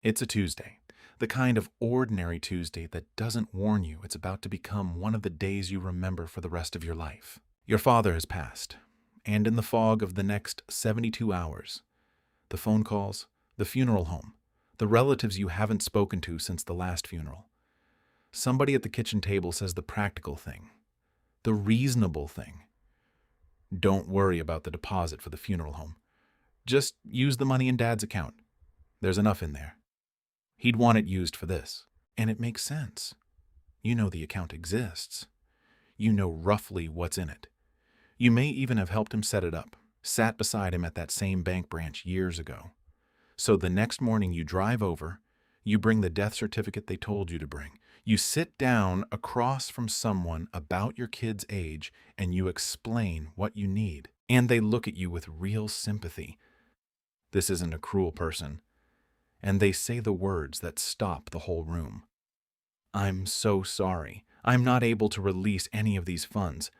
It's a Tuesday, the kind of ordinary Tuesday that doesn't warn you it's about to become one of the days you remember for the rest of your life. Your father has passed, and in the fog of the next 72 hours, the phone calls, the funeral home, the relatives you haven't spoken to since the last funeral. Somebody at the kitchen table says the practical thing, the reasonable thing. Don't worry about the deposit for the funeral home. Just use the money in Dad's account. There's enough in there. He'd want it used for this. And it makes sense. You know the account exists. You know roughly what's in it. You may even have helped him set it up, sat beside him at that same bank branch years ago. So the next morning you drive over, you bring the death certificate they told you to bring. You sit down across from someone about your kid's age and you explain what you need. And they look at you with real sympathy. This isn't a cruel person. And they say the words that stop the whole room. I'm so sorry. I'm not able to release any of these funds.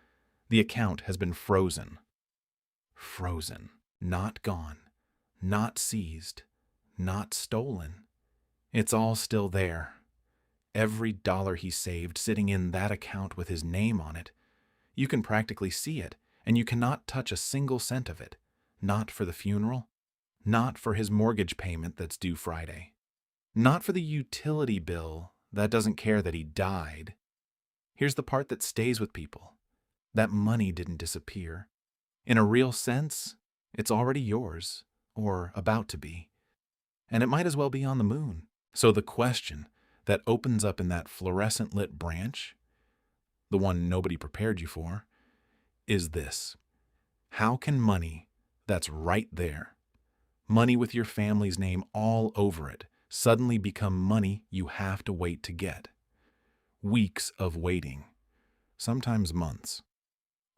The account has been frozen. Frozen. Not gone. Not seized. Not stolen. It's all still there. Every dollar he saved sitting in that account with his name on it. You can practically see it, and you cannot touch a single cent of it. Not for the funeral. Not for his mortgage payment that's due Friday. Not for the utility bill that doesn't care that he died. Here's the part that stays with people. That money didn't disappear. In a real sense, it's already yours, or about to be. And it might as well be on the moon. So the question that opens up in that fluorescent lit branch, the one nobody prepared you for, is this. How can money that's right there, money with your family's name all over it, suddenly become money you have to wait to get? Weeks of waiting, sometimes months.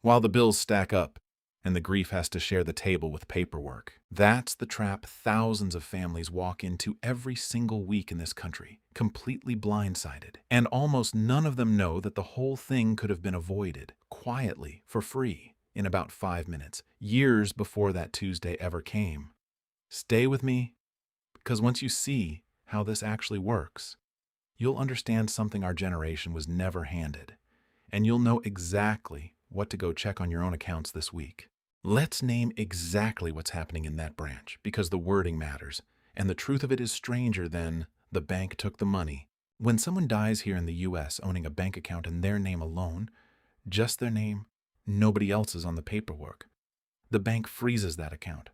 While the bills stack up and the grief has to share the table with paperwork. That's the trap thousands of families walk into every single week in this country, completely blindsided. And almost none of them know that the whole thing could have been avoided, quietly, for free, in about 5 minutes, years before that Tuesday ever came. Stay with me, because once you see how this actually works, you'll understand something our generation was never handed, and you'll know exactly what to go check on your own accounts this week. Let's name exactly what's happening in that branch, because the wording matters, and the truth of it is stranger than the bank took the money. When someone dies here in the U.S. owning a bank account in their name alone, just their name, nobody else's on the paperwork, the bank freezes that account.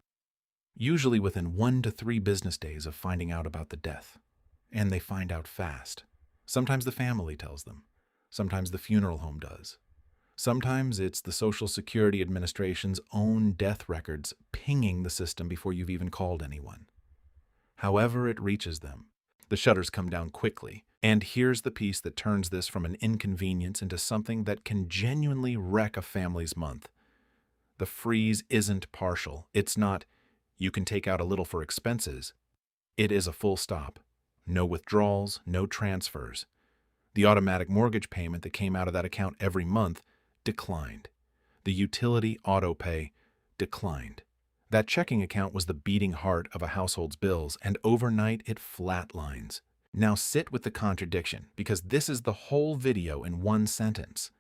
Usually within 1 to 3 business days of finding out about the death. And they find out fast. Sometimes the family tells them. Sometimes the funeral home does. Sometimes it's the Social Security Administration's own death records pinging the system before you've even called anyone. However it reaches them, the shutters come down quickly. And here's the piece that turns this from an inconvenience into something that can genuinely wreck a family's month. The freeze isn't partial. It's not, you can take out a little for expenses. It is a full stop. No withdrawals, no transfers. The automatic mortgage payment that came out of that account every month declined. The utility auto pay declined. That checking account was the beating heart of a household's bills, and overnight it flatlines. Now sit with the contradiction, because this is the whole video in one sentence.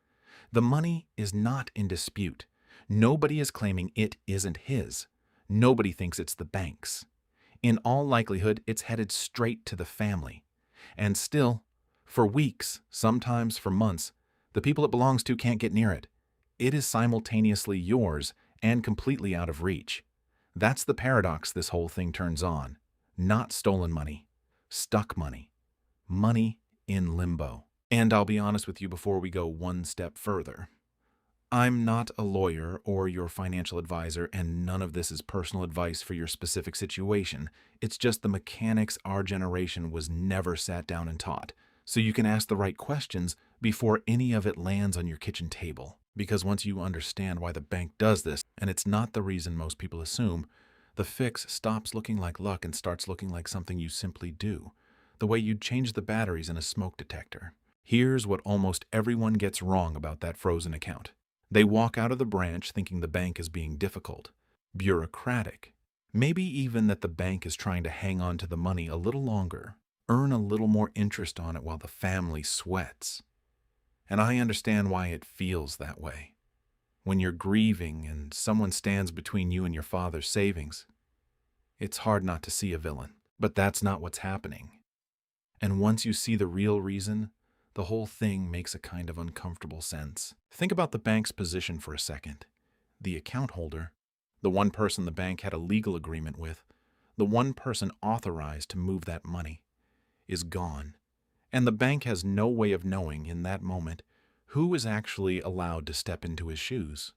The money is not in dispute. Nobody is claiming it isn't his. Nobody thinks it's the bank's. In all likelihood, it's headed straight to the family. And still, for weeks, sometimes for months, the people it belongs to can't get near it. It is simultaneously yours and completely out of reach. That's the paradox this whole thing turns on. Not stolen money. Stuck money. Money in limbo. And I'll be honest with you before we go one step further. I'm not a lawyer or your financial advisor, and none of this is personal advice for your specific situation. It's just the mechanics our generation was never sat down and taught. So you can ask the right questions before any of it lands on your kitchen table. Because once you understand why the bank does this, and it's not the reason most people assume, the fix stops looking like luck and starts looking like something you simply do. The way you'd change the batteries in a smoke detector. Here's what almost everyone gets wrong about that frozen account. They walk out of the branch thinking the bank is being difficult, bureaucratic, Maybe even that the bank is trying to hang on to the money a little longer, earn a little more interest on it while the family sweats. And I understand why it feels that way. When you're grieving and someone stands between you and your father's savings, it's hard not to see a villain. But that's not what's happening. And once you see the real reason, the whole thing makes a kind of uncomfortable sense. Think about the bank's position for a second. The account holder, the one person the bank had a legal agreement with, the one person authorized to move that money, is gone. And the bank has no way of knowing in that moment who is actually allowed to step into his shoes.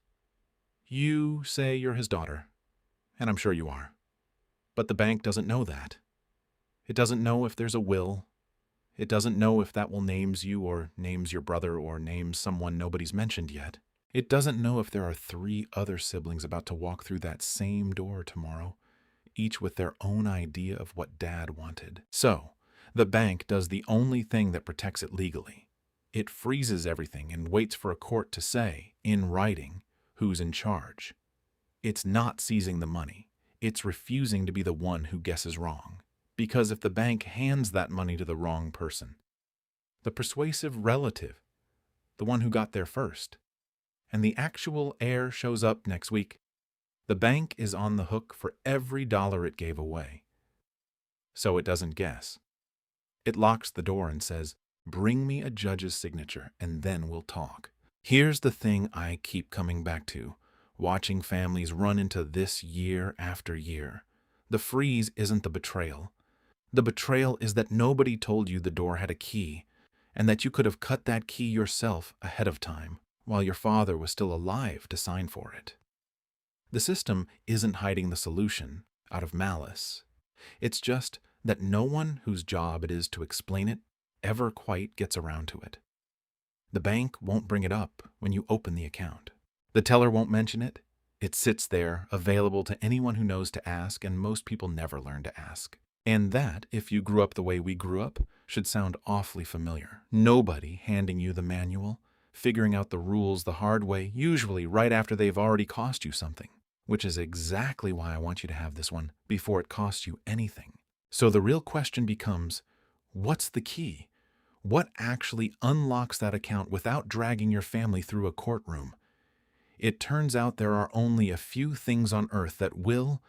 You say you're his daughter, and I'm sure you are. But the bank doesn't know that. It doesn't know if there's a will. It doesn't know if that will names you or names your brother or names someone nobody's mentioned yet. It doesn't know if there are 3 other siblings about to walk through that same door tomorrow, each with their own idea of what Dad wanted. So, the bank does the only thing that protects it legally. It freezes everything and waits for a court to say, in writing, who's in charge. It's not seizing the money. It's refusing to be the one who guesses wrong. Because if the bank hands that money to the wrong person, the persuasive relative, the one who got there first, and the actual heir shows up next week, the bank is on the hook for every dollar it gave away. So it doesn't guess. It locks the door and says, "Bring me a judge's signature, and then we'll talk." Here's the thing I keep coming back to, watching families run into this year after year. The freeze isn't the betrayal. The betrayal is that nobody told you the door had a key, and that you could have cut that key yourself ahead of time, while your father was still alive to sign for it. The system isn't hiding the solution out of malice. It's just that no one whose job it is to explain it ever quite gets around to it. The bank won't bring it up when you open the account. The teller won't mention it. It sits there, available to anyone who knows to ask, and most people never learn to ask. And that, if you grew up the way we grew up, should sound awfully familiar. Nobody handing you the manual, figuring out the rules the hard way, usually right after they've already cost you something. Which is exactly why I want you to have this one before it costs you anything. So the real question becomes, what's the key? What actually unlocks that account without dragging your family through a courtroom? It turns out there are only a few things on earth that will,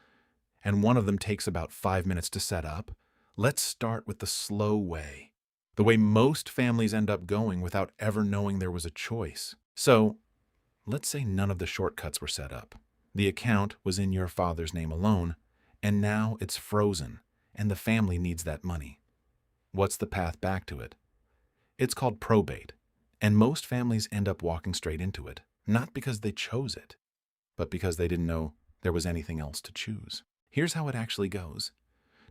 and one of them takes about 5 minutes to set up. Let's start with the slow way. The way most families end up going without ever knowing there was a choice. So, let's say none of the shortcuts were set up. The account was in your father's name alone, and now it's frozen, and the family needs that money. What's the path back to it? It's called probate, and most families end up walking straight into it, not because they chose it, but because they didn't know there was anything else to choose. Here's how it actually goes.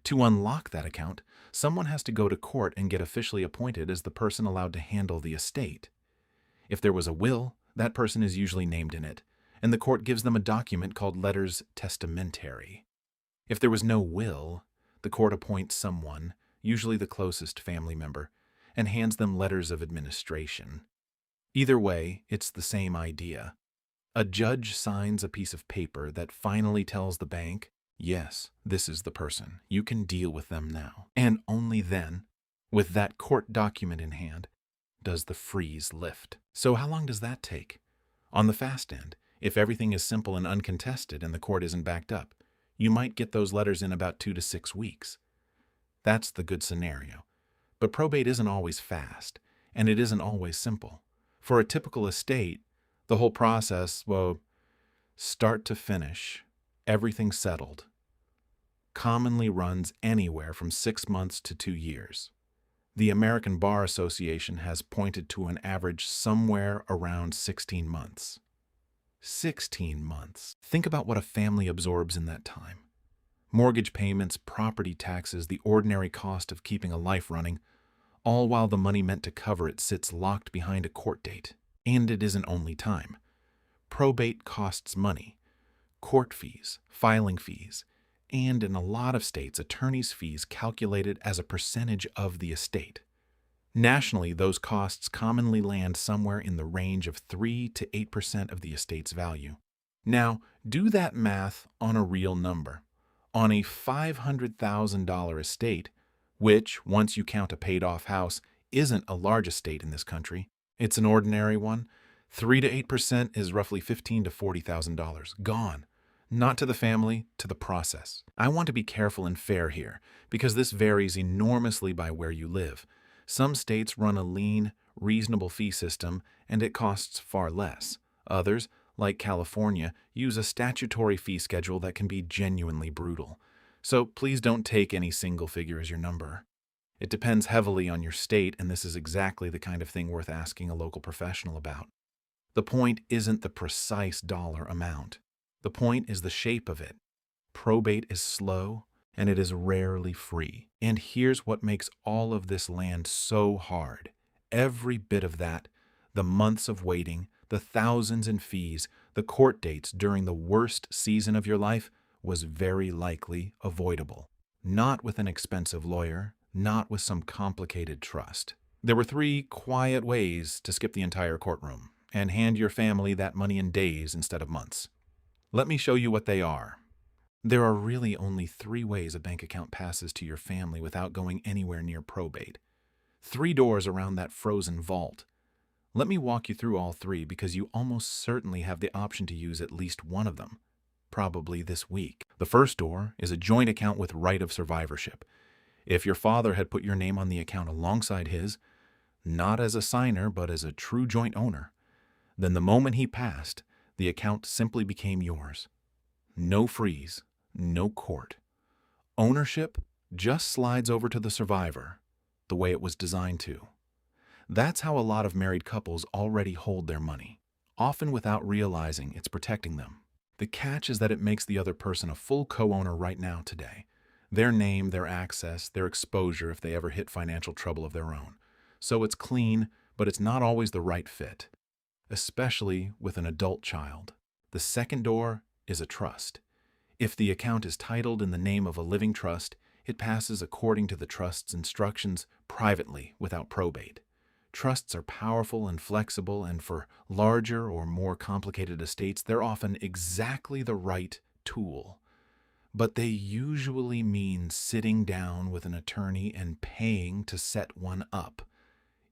To unlock that account, someone has to go to court and get officially appointed as the person allowed to handle the estate. If there was a will, that person is usually named in it, and the court gives them a document called letters testamentary. If there was no will, the court appoints someone, usually the closest family member, and hands them letters of administration. Either way, it's the same idea. A judge signs a piece of paper that finally tells the bank, yes, this is the person. You can deal with them now. And only then, with that court document in hand, does the freeze lift. So how long does that take? On the fast end, if everything is simple and uncontested and the court isn't backed up, you might get those letters in about 2 to 6 weeks. That's the good scenario. But probate isn't always fast, and it isn't always simple. For a typical estate, the whole process, start to finish, everything settled, commonly runs anywhere from 6 months to 2 years. The American Bar Association has pointed to an average somewhere around 16 months. 16 months. Think about what a family absorbs in that time. Mortgage payments, property taxes, the ordinary cost of keeping a life running, all while the money meant to cover it sits locked behind a court date. And it isn't only time. Probate costs money, court fees, filing fees, and in a lot of states, attorney's fees calculated as a percentage of the estate. Nationally, those costs commonly land somewhere in the range of 3 to 8% of the estate's value. Now, do that math on a real number. On a $500,000 estate, which, once you count a paid-off house, isn't a large estate in this country, it's an ordinary one, 3 to 8% is roughly $15,000 to $40,000. Gone. Not to the family, to the process. I want to be careful and fair here, because this varies enormously by where you live. Some states run a lean, reasonable fee system, and it costs far less. Others, like California, use a statutory fee schedule that can be genuinely brutal. So please don't take any single figure as your number. It depends heavily on your state, and this is exactly the kind of thing worth asking a local professional about. The point isn't the precise dollar amount. The point is the shape of it. Probate is slow, and it is rarely free. And here's what makes all of this land so hard. Every bit of that, the months of waiting, the thousands in fees, the court dates during the worst season of your life, was very likely avoidable. Not with an expensive lawyer, not with some complicated trust. There were 3 quiet ways to skip the entire courtroom and hand your family that money in days instead of months. Let me show you what they are. There are really only 3 ways a bank account passes to your family without going anywhere near probate. 3 doors around that frozen vault. Let me walk you through all 3 because you almost certainly have the option to use at least one of them, probably this week. The first door is a joint account with right of survivorship. If your father had put your name on the account alongside his, not as a signer but as a true joint owner, then the moment he passed, the account simply became yours. No freeze, no court. Ownership just slides over to the survivor, the way it was designed to. That's how a lot of married couples already hold their money, often without realizing it's protecting them. The catch is that it makes the other person a full co-owner right now today. Their name, their access, their exposure if they ever hit financial trouble of their own. So it's clean, but it's not always the right fit, especially with an adult child. The second door is a trust. If the account is titled in the name of a living trust, it passes according to the trust's instructions privately without probate. Trusts are powerful and flexible, and for larger or more complicated estates, they're often exactly the right tool. But they usually mean sitting down with an attorney and paying to set one up.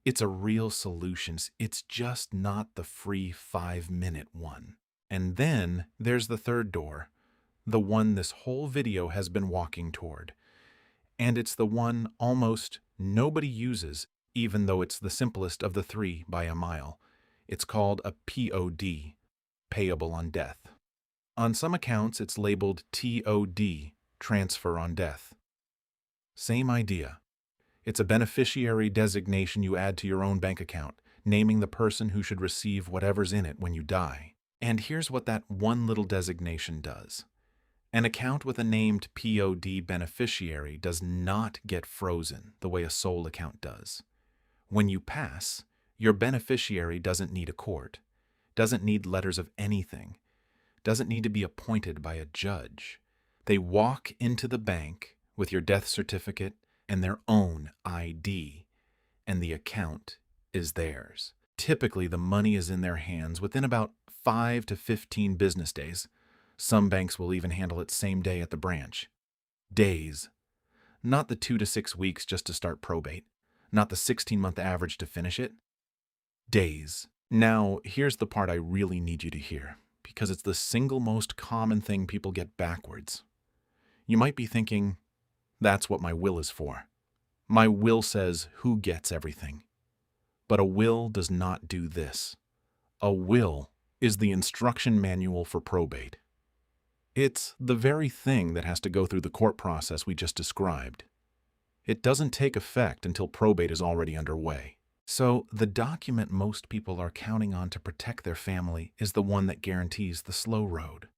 It's a real solution. It's just not the free 5-minute one. And then there's the third door, the one this whole video has been walking toward. And it's the one almost nobody uses, even though it's the simplest of the 3 by a mile. It's called a POD, payable on death. On some accounts, it's labeled TOD, transfer on death. Same idea. It's a beneficiary designation you add to your own bank account, naming the person who should receive whatever's in it when you die. And here's what that one little designation does. An account with a named POD beneficiary does not get frozen the way a sole account does. When you pass, your beneficiary doesn't need a court, doesn't need letters of anything, doesn't need to be appointed by a judge. They walk into the bank with your death certificate and their own ID, and the account is theirs. Typically, the money is in their hands within about 5 to 15 business days. Some banks will even handle it same day at the branch. Days. Not the 2 to 6 weeks just to start probate. Not the 16-month average to finish it. Days. Now, here's the part I really need you to hear, because it's the single most common thing people get backwards. You might be thinking, that's what my will is for. My will says who gets everything. But a will does not do this. A will is the instruction manual for probate. It's the very thing that has to go through the court process we just described. It doesn't take effect until probate is already underway. So the document most people are counting on to protect their family is the one that guarantees the slow road.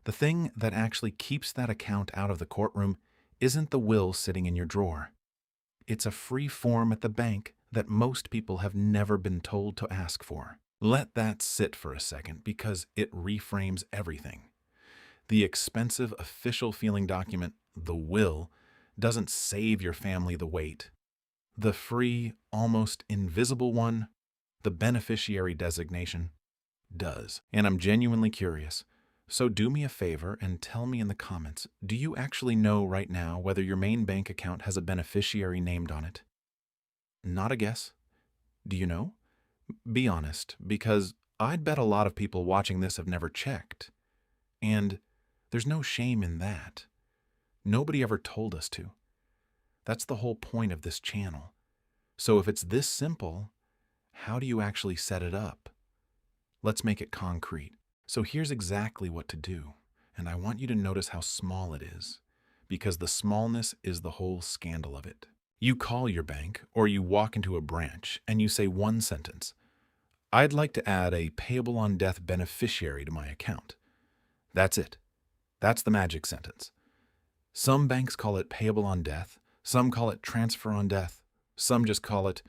The thing that actually keeps that account out of the courtroom isn't the will sitting in your drawer. It's a free form at the bank that most people have never been told to ask for. Let that sit for a second because it reframes everything. The expensive official feeling document, the will, doesn't save your family the wait. The free, almost invisible one, the beneficiary designation, does. And I'm genuinely curious, So do me a favor and tell me in the comments, do you actually know right now whether your main bank account has a beneficiary named on it? Not a guess. Do you know? Be honest, because I'd bet a lot of people watching this have never checked. And there's no shame in that. Nobody ever told us to. That's the whole point of this channel. So if it's this simple, how do you actually set it up? Let's make it concrete. So here's exactly what to do, and I want you to notice how small it is, because the smallness is the whole scandal of it. You call your bank, or you walk into a branch, and you say one sentence: I'd like to add a payable on death beneficiary to my account. That's it. That's the magic sentence. Some banks call it payable on death, some call it transfer on death, some just call it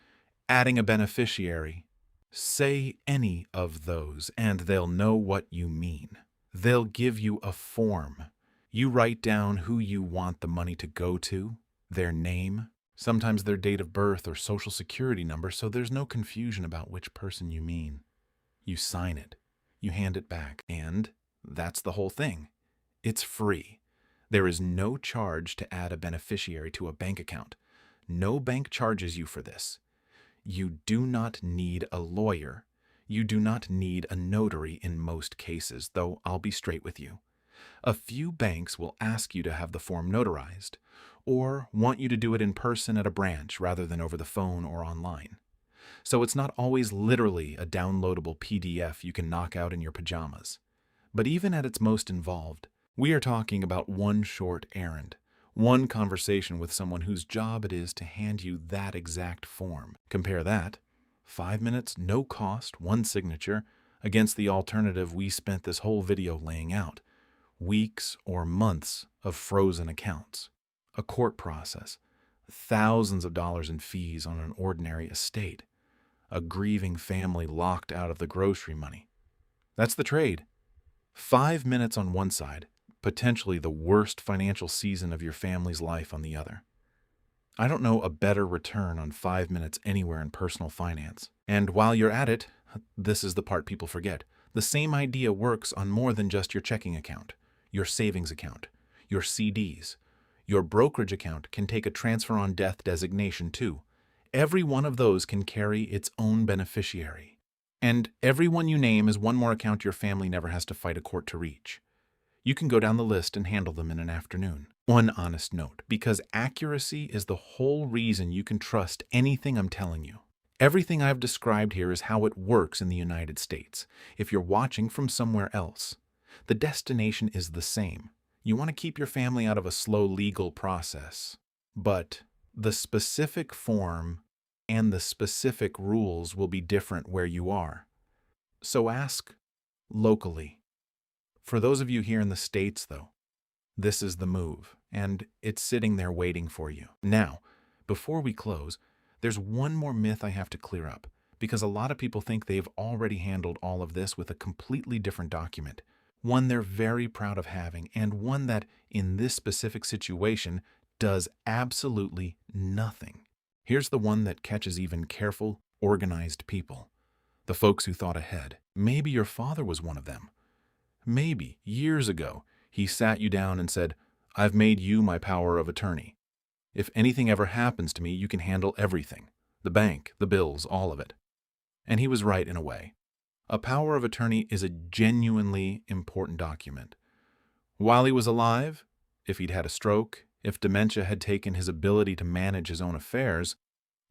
adding a beneficiary. Say any of those, and they'll know what you mean. They'll give you a form. You write down who you want the money to go to, their name, sometimes their date of birth or social security number, so there's no confusion about which person you mean. You sign it. You hand it back, and that's the whole thing. It's free. There is no charge to add a beneficiary to a bank account. No bank charges you for this. You do not need a lawyer. You do not need a notary in most cases, though I'll be straight with you. A few banks will ask you to have the form notarized, or want you to do it in person at a branch rather than over the phone or online. So it's not always literally a downloadable PDF you can knock out in your pajamas. But even at its most involved, we are talking about one short errand. One conversation with someone whose job it is to hand you that exact form. Compare that, 5 minutes, no cost, one signature, against the alternative we spent this whole video laying out. Weeks or months of frozen accounts. A court process. Thousands of dollars in fees on an ordinary estate. A grieving family locked out of the grocery money. That's the trade. 5 minutes on one side. Potentially the worst financial season of your family's life on the other. I don't know a better return on 5 minutes anywhere in personal finance. And while you're at it, this is the part people forget. The same idea works on more than just your checking account, your savings account, your CDs. Your brokerage account can take a transfer on death designation too. Every one of those can carry its own beneficiary. And every one you name is one more account your family never has to fight a court to reach. You can go down the list and handle them in an afternoon. One honest note, because accuracy is the whole reason you can trust anything I'm telling you. Everything I've described here is how it works in the United States. If you're watching from somewhere else, the destination is the same. You want to keep your family out of a slow legal process. But the specific form and the specific rules will be different where you are. So ask locally. For those of you here in the States, though, this is the move, and it's sitting there waiting for you. Now, before we close, there's one more myth I have to clear up, because a lot of people think they've already handled all of this with a completely different document, one they're very proud of having, and one that, in this specific situation, does absolutely nothing. Here's the one that catches even careful, organized people, the folks who thought ahead. Maybe your father was one of them. Maybe, years ago, he sat you down and said, I've made you my power of attorney. If anything ever happens to me, you can handle everything. The bank, the bills, all of it. And he was right in a way. A power of attorney is a genuinely important document. While he was alive, if he'd had a stroke, if dementia had taken his ability to manage his own affairs,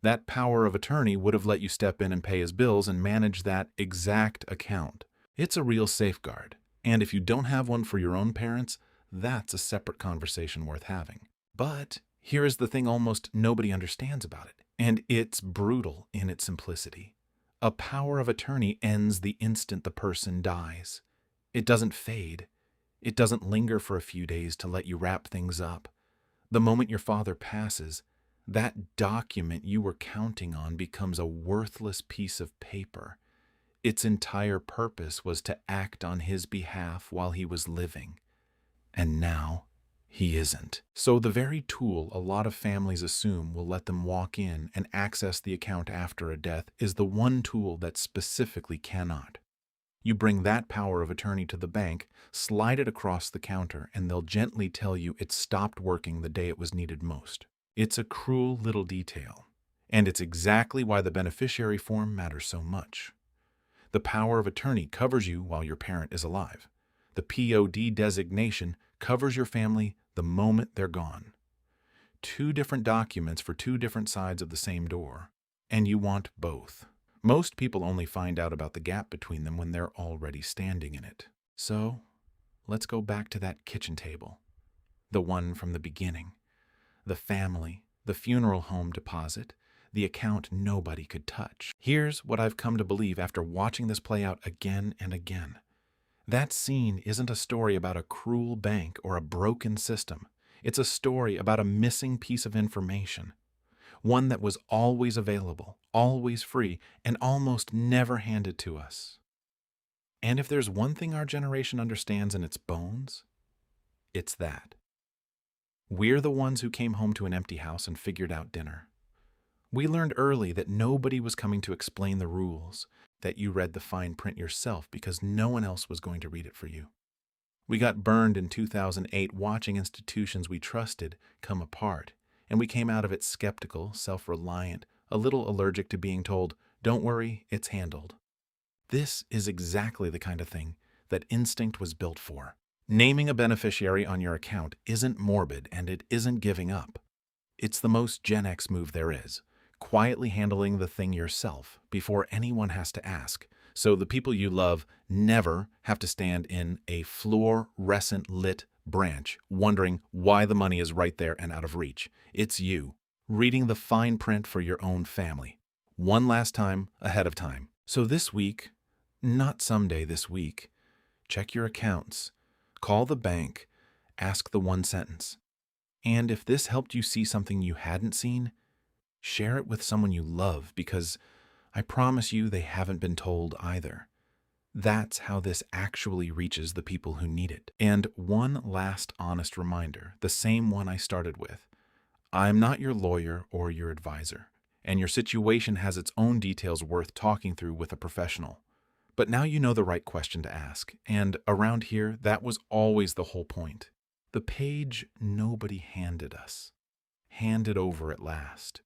that power of attorney would have let you step in and pay his bills and manage that exact account. It's a real safeguard. And if you don't have one for your own parents, that's a separate conversation worth having. But here is the thing almost nobody understands about it, and it's brutal in its simplicity. A power of attorney ends the instant the person dies. It doesn't fade. It doesn't linger for a few days to let you wrap things up. The moment your father passes, that document you were counting on becomes a worthless piece of paper. Its entire purpose was to act on his behalf while he was living. And now, he isn't. So the very tool a lot of families assume will let them walk in and access the account after a death is the one tool that specifically cannot. You bring that power of attorney to the bank, slide it across the counter, and they'll gently tell you it stopped working the day it was needed most. It's a cruel little detail, and it's exactly why the beneficiary form matters so much. The power of attorney covers you while your parent is alive. The POD designation covers your family the moment they're gone. Two different documents for two different sides of the same door, and you want both. Most people only find out about the gap between them when they're already standing in it. So, let's go back to that kitchen table. The one from the beginning. The family, the funeral home deposit, the account nobody could touch. Here's what I've come to believe after watching this play out again and again. That scene isn't a story about a cruel bank or a broken system. It's a story about a missing piece of information. One that was always available, always free, and almost never handed to us. And if there's one thing our generation understands in its bones, it's that. We're the ones who came home to an empty house and figured out dinner. We learned early that nobody was coming to explain the rules, that you read the fine print yourself because no one else was going to read it for you. We got burned in 2008 watching institutions we trusted come apart, and we came out of it skeptical, self-reliant, a little allergic to being told, "Don't worry, it's handled." This is exactly the kind of thing that Instinct was built for. Naming a beneficiary on your account isn't morbid, and it isn't giving up. It's the most Gen X move there is, quietly handling the thing yourself before anyone has to ask, so the people you love never have to stand in a fluorescent lit branch wondering why the money is right there and out of reach. It's you, reading the fine print for your own family. One last time, ahead of time. So this week, not someday this week, check your accounts, call the bank, ask the one sentence. And if this helped you see something you hadn't seen, share it with someone you love, because I promise you they haven't been told either. That's how this actually reaches the people who need it. And one last honest reminder, the same one I started with. I'm not your lawyer or your advisor, and your situation has its own details worth talking through with a professional. But now you know the right question to ask, and around here, that was always the whole point. The page nobody handed us. Handed over at last.